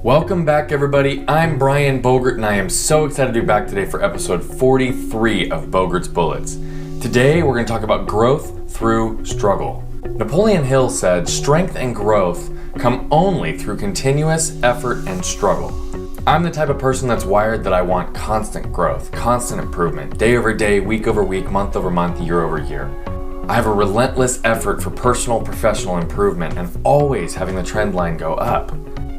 Welcome back, everybody. I'm Brian Bogert, and I am so excited to be back today for episode 43 of Bogert's Bullets. Today, we're going to talk about growth through struggle. Napoleon Hill said, "Strength and growth come only through continuous effort and struggle." I'm the type of person that's wired that I want constant growth, constant improvement, day over day, week over week, month over month, year over year. I have a relentless effort for personal, professional improvement and always having the trend line go up.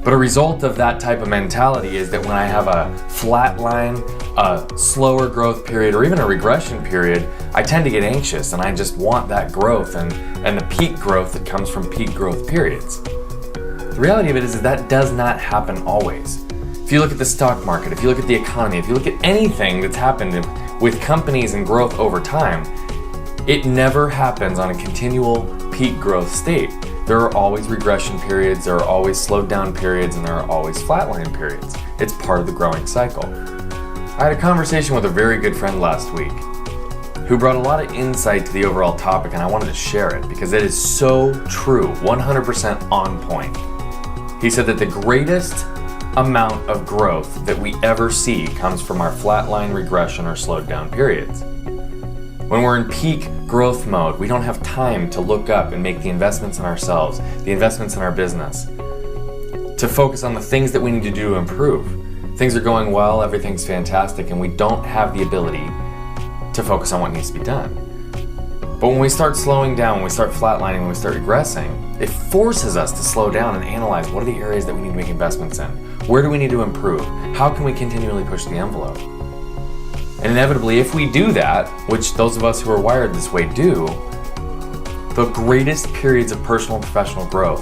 But a result of that type of mentality is that when I have a flat line, a slower growth period, or even a regression period, I tend to get anxious and I just want that growth and the peak growth that comes from peak growth periods. The reality of it is that does not happen always. If you look at the stock market, if you look at the economy, if you look at anything that's happened with companies and growth over time, it never happens on a continual peak growth state. There are always regression periods, there are always slowed down periods, and there are always flatline periods. It's part of the growing cycle. I had a conversation with a very good friend last week who brought a lot of insight to the overall topic, and I wanted to share it because it is so true, 100% on point. He said that the greatest amount of growth that we ever see comes from our flatline regression or slowed down periods. When we're in peak growth mode, we don't have time to look up and make the investments in ourselves, the investments in our business, to focus on the things that we need to do to improve. Things are going well, everything's fantastic, and we don't have the ability to focus on what needs to be done. But when we start slowing down, when we start flatlining, when we start regressing, it forces us to slow down and analyze what are the areas that we need to make investments in? Where do we need to improve? How can we continually push the envelope? And inevitably, if we do that, which those of us who are wired this way do, the greatest periods of personal and professional growth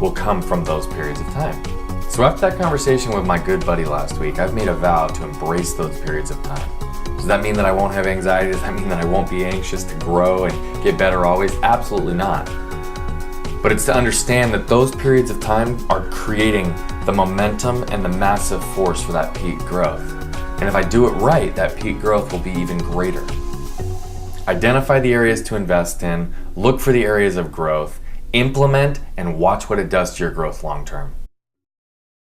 will come from those periods of time. So after that conversation with my good buddy last week, I've made a vow to embrace those periods of time. Does that mean that I won't have anxiety? Does that mean that I won't be anxious to grow and get better always? Absolutely not. But it's to understand that those periods of time are creating the momentum and the massive force for that peak growth. And if I do it right, that peak growth will be even greater. Identify the areas to invest in, look for the areas of growth, implement, and watch what it does to your growth long term.